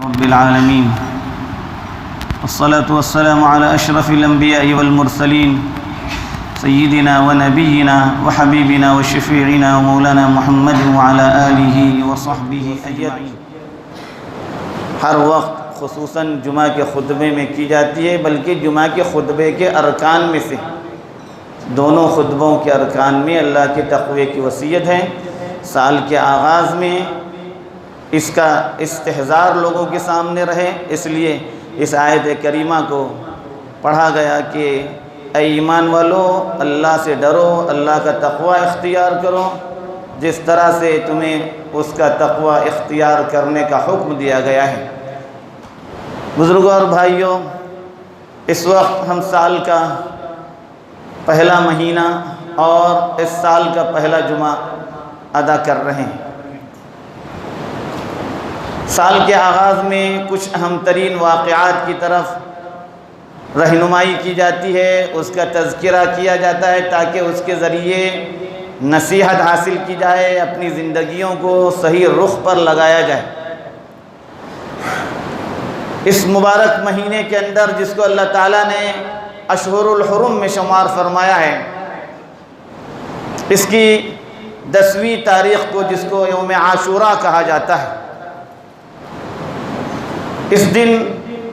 رب العالمين والصلاة والسلام على أشرف الأنبياء والمرسلين سيدنا ونبينا وحبيبنا وشفيعنا ومولانا محمد وعلى آله وصحبه أجمعين. ہر وقت خصوصاً جمعہ کے خطبے میں کی جاتی ہے، بلکہ جمعہ کے خطبے کے ارکان میں سے دونوں خطبوں کے ارکان میں اللہ کے تقوی کی وصیت ہے. سال کے آغاز میں اس کا استحضار لوگوں کے سامنے رہے، اس لیے اس آیت کریمہ کو پڑھا گیا کہ اے ایمان والو، اللہ سے ڈرو، اللہ کا تقوی اختیار کرو جس طرح سے تمہیں اس کا تقوی اختیار کرنے کا حکم دیا گیا ہے. بزرگوں اور بھائیوں، اس وقت ہم سال کا پہلا مہینہ اور اس سال کا پہلا جمعہ ادا کر رہے ہیں. سال کے آغاز میں کچھ اہم ترین واقعات کی طرف رہنمائی کی جاتی ہے، اس کا تذکرہ کیا جاتا ہے تاکہ اس کے ذریعے نصیحت حاصل کی جائے، اپنی زندگیوں کو صحیح رخ پر لگایا جائے. اس مبارک مہینے کے اندر جس کو اللہ تعالیٰ نے اشہر الحرم میں شمار فرمایا ہے، اس کی 10ویں تاریخ کو جس کو یوم عاشوراء کہا جاتا ہے، اس دن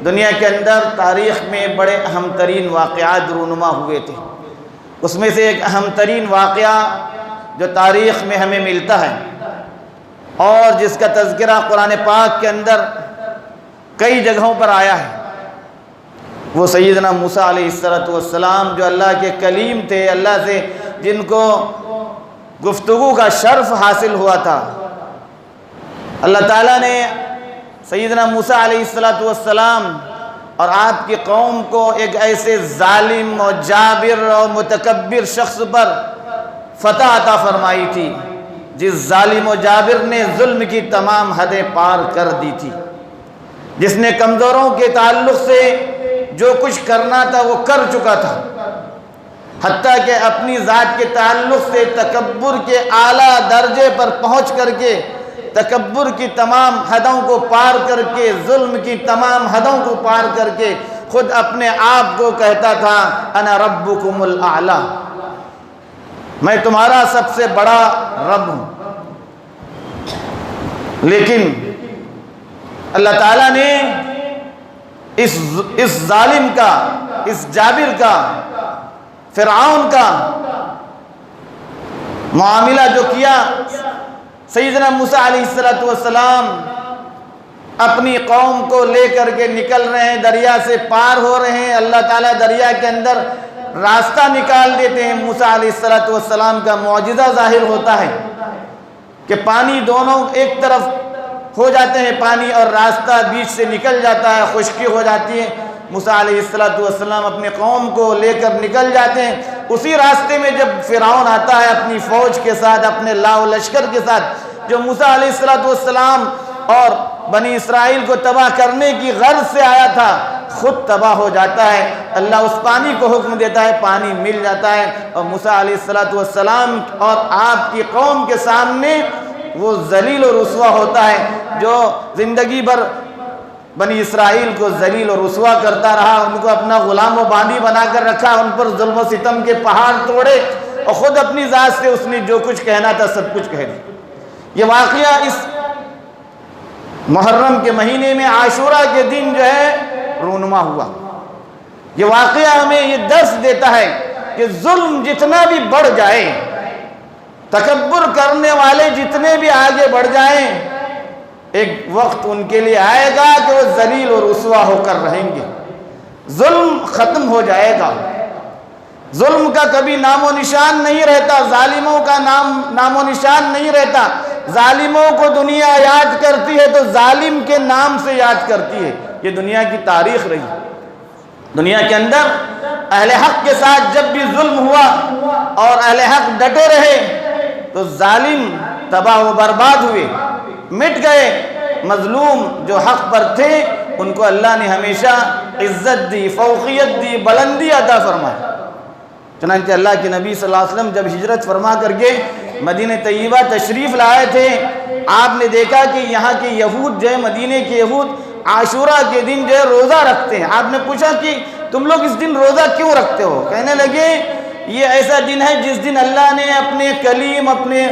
دنیا کے اندر تاریخ میں بڑے اہم ترین واقعات رونما ہوئے تھے. اس میں سے ایک اہم ترین واقعہ جو تاریخ میں ہمیں ملتا ہے اور جس کا تذکرہ قرآن پاک کے اندر کئی جگہوں پر آیا ہے، وہ سیدنا موسیٰ علیہ السلام جو اللہ کے کلیم تھے، اللہ سے جن کو گفتگو کا شرف حاصل ہوا تھا. اللہ تعالیٰ نے سیدنا موسیٰ علیہ السلام اور آپ کی قوم کو ایک ایسے ظالم اور جابر اور متکبر شخص پر فتح عطا فرمائی تھی جس ظالم و جابر نے ظلم کی تمام حدیں پار کر دی تھی، جس نے کمزوروں کے تعلق سے جو کچھ کرنا تھا وہ کر چکا تھا، حتیٰ کہ اپنی ذات کے تعلق سے تکبر کے اعلیٰ درجے پر پہنچ کر کے، تکبر کی تمام حدوں کو پار کر کے، ظلم کی تمام حدوں کو پار کر کے خود اپنے آپ کو کہتا تھا انا ربکم الاعلی، میں تمہارا سب سے بڑا رب ہوں. لیکن اللہ تعالیٰ نے اس ظالم کا، اس جابر کا، فرعون کا معاملہ جو کیا، سیدنا موسیٰ علیہ السلام اپنی قوم کو لے کر کے نکل رہے ہیں، دریا سے پار ہو رہے ہیں. اللہ تعالیٰ دریا کے اندر راستہ نکال دیتے ہیں. موسیٰ علیہ السلام کا معجزہ ظاہر ہوتا ہے کہ پانی دونوں ایک طرف ہو جاتے ہیں، پانی اور راستہ بیچ سے نکل جاتا ہے، خشکی ہو جاتی ہے. موسیٰ علیہ السلام اپنی قوم کو لے کر نکل جاتے ہیں. اسی راستے میں جب فرعون آتا ہے اپنی فوج کے ساتھ، اپنے لاؤ لشکر کے ساتھ، جو موسیٰ علیہ السلام اور بنی اسرائیل کو تباہ کرنے کی غرض سے آیا تھا، خود تباہ ہو جاتا ہے. اللہ اس پانی کو حکم دیتا ہے، پانی مل جاتا ہے اور موسیٰ علیہ السلام اور آپ کی قوم کے سامنے وہ ذلیل و رسوا ہوتا ہے جو زندگی بھر بنی اسرائیل کو ذلیل و رسوا کرتا رہا، ان کو اپنا غلام و باندی بنا کر رکھا، ان پر ظلم و ستم کے پہاڑ توڑے اور خود اپنی ذات سے اس نے جو کچھ کہنا تھا سب کچھ کہہ دیا. یہ واقعہ اس محرم کے مہینے میں عاشوراء کے دن جو ہے رونما ہوا. یہ واقعہ ہمیں یہ درس دیتا ہے کہ ظلم جتنا بھی بڑھ جائے، تکبر کرنے والے جتنے بھی آگے بڑھ جائیں، ایک وقت ان کے لیے آئے گا کہ وہ ذلیل و رسوا ہو کر رہیں گے. ظلم ختم ہو جائے گا، ظلم کا کبھی نام و نشان نہیں رہتا، ظالموں کا نام و نشان نہیں رہتا. ظالموں کو دنیا یاد کرتی ہے تو ظالم کے نام سے یاد کرتی ہے. یہ دنیا کی تاریخ رہی. دنیا کے اندر اہل حق کے ساتھ جب بھی ظلم ہوا اور اہل حق ڈٹے رہے تو ظالم تباہ و برباد ہوئے، مٹ گئے. مظلوم جو حق پر تھے ان کو اللہ نے ہمیشہ عزت دی، فوقیت دی، بلندی عطا فرمائی. چنانچہ اللہ کے نبی صلی اللہ علیہ وسلم جب ہجرت فرما کر کے مدینہ طیبہ تشریف لائے تھے، آپ نے دیکھا کہ یہاں کے یہود جو ہے، مدینے کے یہود عاشورہ کے دن جو ہے روزہ رکھتے ہیں۔ آپ نے پوچھا کہ تم لوگ اس دن روزہ کیوں رکھتے ہو؟ کہنے لگے یہ ایسا دن ہے جس دن اللہ نے اپنے کلیم، اپنے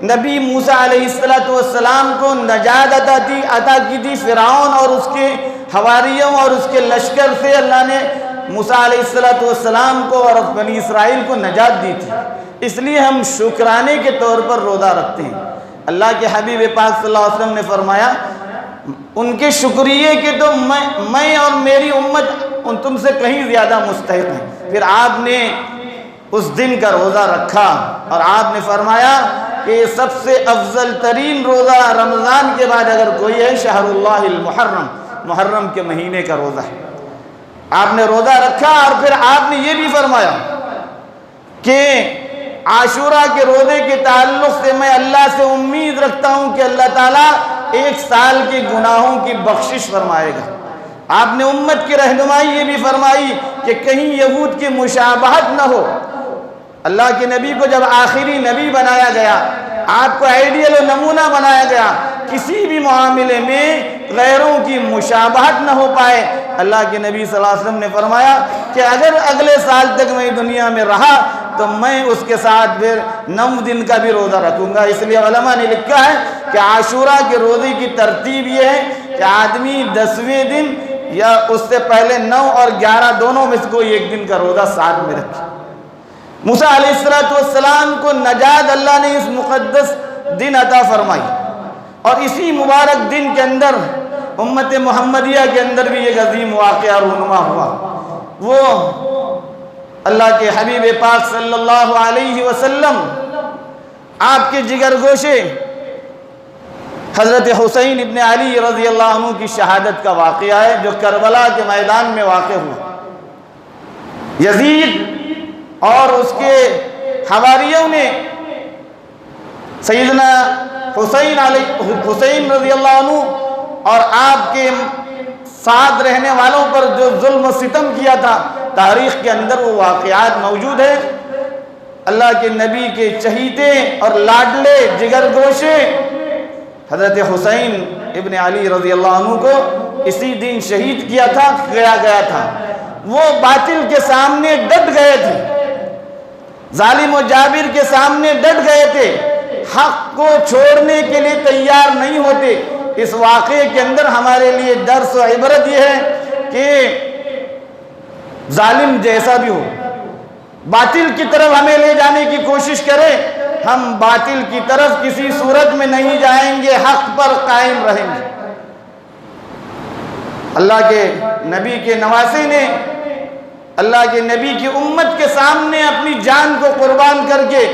نبی موسیٰ علیہ السلام کو نجات عطا کی تھی فرعون اور اس کے حواریوں اور اس کے لشکر سے۔ اللہ نے موسیٰ علیہ السلام کو اور بنی اسرائیل کو نجات دی تھی، اس لیے ہم شکرانے کے طور پر روزہ رکھتے ہیں۔ اللہ کے حبیب پاک صلی اللہ علیہ وسلم نے فرمایا ان کے شکریہ کے تو میں اور میری امت ان تم سے کہیں زیادہ مستحق ہیں۔ پھر آپ نے اس دن کا روزہ رکھا اور آپ نے فرمایا کہ یہ سب سے افضل ترین روزہ رمضان کے بعد اگر کوئی ہے شہر اللہ المحرم، محرم کے مہینے کا روزہ ہے۔ آپ نے روزہ رکھا اور پھر آپ نے یہ بھی فرمایا کہ عاشورہ کے روزے کے تعلق سے میں اللہ سے امید رکھتا ہوں کہ اللہ تعالیٰ 1 سال کے گناہوں کی بخشش فرمائے گا۔ آپ نے امت کی رہنمائی یہ بھی فرمائی کہ کہیں یہود کی مشابہت نہ ہو۔ اللہ کے نبی کو جب آخری نبی بنایا گیا، آپ کو آئیڈیل و نمونہ بنایا گیا، کسی بھی معاملے میں غیروں کی مشابہت نہ ہو پائے۔ اللہ کے نبی صلی اللہ علیہ وسلم نے فرمایا کہ اگر اگلے سال تک میں دنیا میں رہا تو میں اس کے ساتھ پھر 9 دن کا بھی روزہ رکھوں گا۔ اس لیے علماء نے لکھا ہے کہ عاشورہ کے روزے کی ترتیب یہ ہے کہ آدمی 10ویں دن یا اس سے پہلے 9 اور 11 دونوں میں سے کوئی ایک دن کا روزہ ساتھ میں رکھے۔ موسیٰ علیہ السلام کو نجات اللہ نے اس مقدس دن عطا فرمائی، اور اسی مبارک دن کے اندر امت محمدیہ کے اندر بھی ایک عظیم واقعہ رونما ہوا۔ وہ اللہ کے حبیب پاک صلی اللہ علیہ وسلم آپ کے جگر گوشے حضرت حسین ابن علی رضی اللہ عنہ کی شہادت کا واقعہ ہے جو کربلا کے میدان میں واقع ہوا۔ یزید اور اس کے حواریوں نے سیدنا حسین رضی اللہ عنہ اور آپ کے ساتھ رہنے والوں پر جو ظلم و ستم کیا تھا، تاریخ کے اندر وہ واقعات موجود ہیں۔ اللہ کے نبی کے چہیتے اور لاڈلے جگر گوشے حضرت حسین ابن علی رضی اللہ عنہ کو اسی دن شہید کیا گیا تھا۔ وہ باطل کے سامنے ڈٹ گئے تھے، ظالم و جابر کے سامنے ڈٹ گئے تھے، حق کو چھوڑنے کے لیے تیار نہیں ہوتے۔ اس واقعے کے اندر ہمارے لیے درس و عبرت یہ ہے کہ ظالم جیسا بھی ہو، باطل کی طرف ہمیں لے جانے کی کوشش کرے، ہم باطل کی طرف کسی صورت میں نہیں جائیں گے، حق پر قائم رہیں گے۔ اللہ کے نبی کے نواسے نے اللہ کے نبی کی امت کے سامنے اپنی جان کو قربان کر کے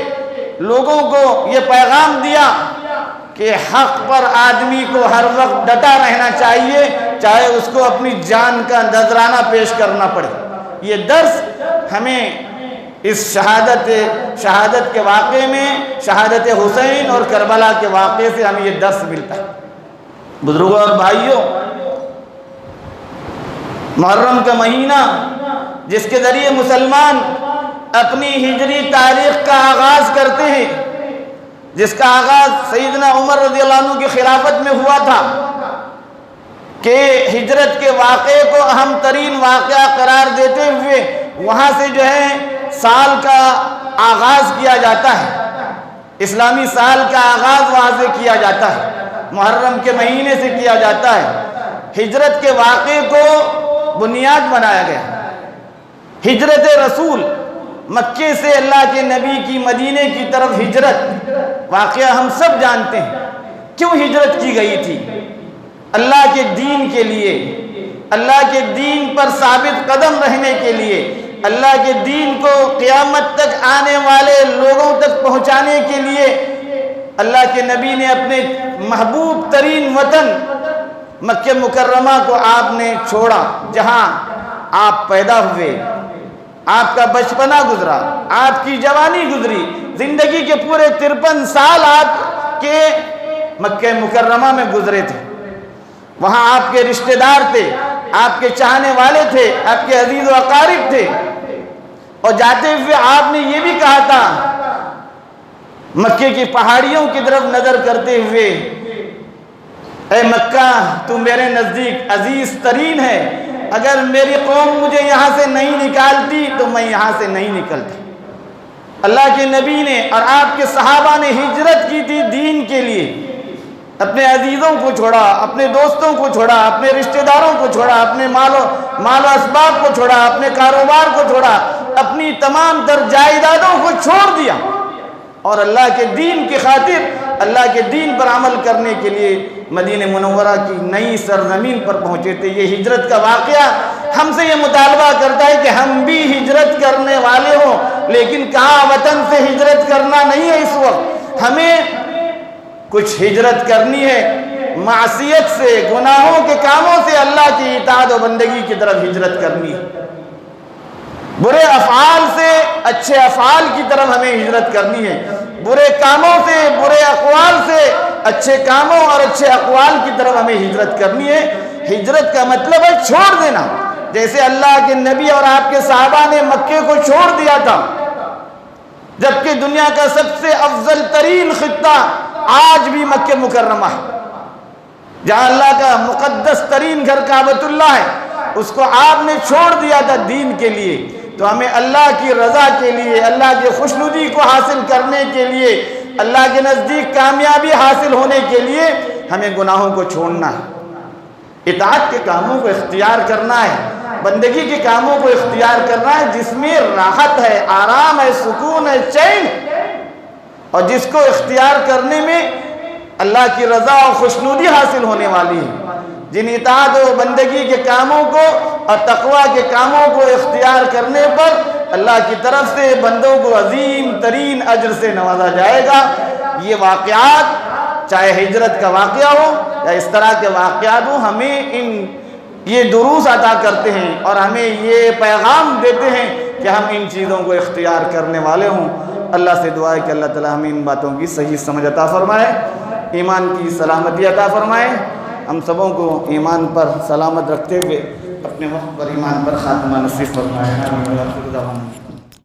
لوگوں کو یہ پیغام دیا کہ حق پر آدمی کو ہر وقت ڈٹا رہنا چاہیے، چاہے اس کو اپنی جان کا نذرانہ پیش کرنا پڑے۔ یہ درس ہمیں اس شہادت کے واقعے میں، شہادت حسین اور کربلا کے واقعے سے ہمیں یہ درس ملتا ہے۔ بزرگوں اور بھائیوں، محرم کا مہینہ جس کے ذریعے مسلمان اپنی ہجری تاریخ کا آغاز کرتے ہیں، جس کا آغاز سیدنا عمر رضی اللہ عنہ کی خلافت میں ہوا تھا کہ ہجرت کے واقعے کو اہم ترین واقعہ قرار دیتے ہوئے وہاں سے جو ہے سال کا آغاز کیا جاتا ہے، اسلامی سال کا آغاز وہاں سے کیا جاتا ہے، محرم کے مہینے سے کیا جاتا ہے۔ ہجرت کے واقعے کو بنیاد بنایا گیا۔ ہجرت رسول، مکے سے اللہ کے نبی کی مدینے کی طرف ہجرت، واقعہ ہم سب جانتے ہیں۔ کیوں ہجرت کی گئی تھی؟ اللہ کے دین کے لیے، اللہ کے دین پر ثابت قدم رہنے کے لیے، اللہ کے دین کو قیامت تک آنے والے لوگوں تک پہنچانے کے لیے اللہ کے نبی نے اپنے محبوب ترین وطن مکہ مکرمہ کو آپ نے چھوڑا، جہاں آپ پیدا ہوئے، آپ کا بچپنا گزرا، آپ کی جوانی گزری، زندگی کے پورے 53 سال آپ کے مکہ مکرمہ میں گزرے تھے۔ وہاں آپ کے رشتہ دار تھے، آپ کے چاہنے والے تھے، آپ کے عزیز و اقارب تھے، اور جاتے ہوئے آپ نے یہ بھی کہا تھا، مکے کی پہاڑیوں کی طرف نظر کرتے ہوئے، اے مکہ تو میرے نزدیک عزیز ترین ہے، اگر میری قوم مجھے یہاں سے نہیں نکالتی تو میں یہاں سے نہیں نکلتا۔ اللہ کے نبی نے اور آپ کے صحابہ نے ہجرت کی تھی دین کے لیے، اپنے عزیزوں کو چھوڑا، اپنے دوستوں کو چھوڑا، اپنے رشتہ داروں کو چھوڑا، اپنے مال و اسباب کو چھوڑا، اپنے کاروبار کو چھوڑا، اپنی تمام تر جائیدادوں کو چھوڑ دیا اور اللہ کے دین کی خاطر، اللہ کے دین پر عمل کرنے کے لیے مدینہ منورہ کی نئی سرزمین پر پہنچے تھے۔ یہ ہجرت کا واقعہ ہم سے یہ مطالبہ کرتا ہے کہ ہم بھی ہجرت کرنے والے ہوں، لیکن کہاں وطن سے ہجرت کرنا نہیں ہے، اس وقت ہمیں کچھ ہجرت کرنی ہے، معصیت سے، گناہوں کے کاموں سے اللہ کی اطاعت و بندگی کی طرف ہجرت کرنی ہے، برے افعال سے اچھے افعال کی طرف ہمیں ہجرت کرنی ہے، برے کاموں سے، برے اقوال سے اچھے کاموں اور اچھے اقوال کی طرف ہمیں ہجرت کرنی ہے۔ ہجرت کا مطلب ہے چھوڑ دینا، جیسے اللہ کے نبی اور آپ کے صحابہ نے مکے کو چھوڑ دیا تھا، جبکہ دنیا کا سب سے افضل ترین خطہ آج بھی مکہ مکرمہ ہے، جہاں اللہ کا مقدس ترین گھر کعبۃ اللہ ہے، اس کو آپ نے چھوڑ دیا تھا دین کے لیے۔ تو ہمیں اللہ کی رضا کے لیے، اللہ کی خوشنودی کو حاصل کرنے کے لیے، اللہ کے نزدیک کامیابی حاصل ہونے کے لیے ہمیں گناہوں کو چھوڑنا ہے، اطاعت کے کاموں کو اختیار کرنا ہے، بندگی کے کاموں کو اختیار کرنا ہے جس میں راحت ہے، آرام ہے، سکون ہے، چین، اور جس کو اختیار کرنے میں اللہ کی رضا اور خوشنودی حاصل ہونے والی ہے۔ جن اطاعت و بندگی کے کاموں کو اور تقوی کے کاموں کو اختیار کرنے پر اللہ کی طرف سے بندوں کو عظیم ترین اجر سے نوازا جائے گا۔ یہ واقعات، چاہے ہجرت کا واقعہ ہو یا اس طرح کے واقعات ہوں، ہمیں یہ دروس عطا کرتے ہیں اور ہمیں یہ پیغام دیتے ہیں کہ ہم ان چیزوں کو اختیار کرنے والے ہوں۔ اللہ سے دعا ہے کہ اللہ تعالی ہمیں ان باتوں کی صحیح سمجھ عطا فرمائے، ایمان کی سلامتی عطا فرمائے، ہم سبوں کو ایمان پر سلامت رکھتے ہوئے اپنے وقت پر ایمان پر خاتمہ نصیب فرمائے۔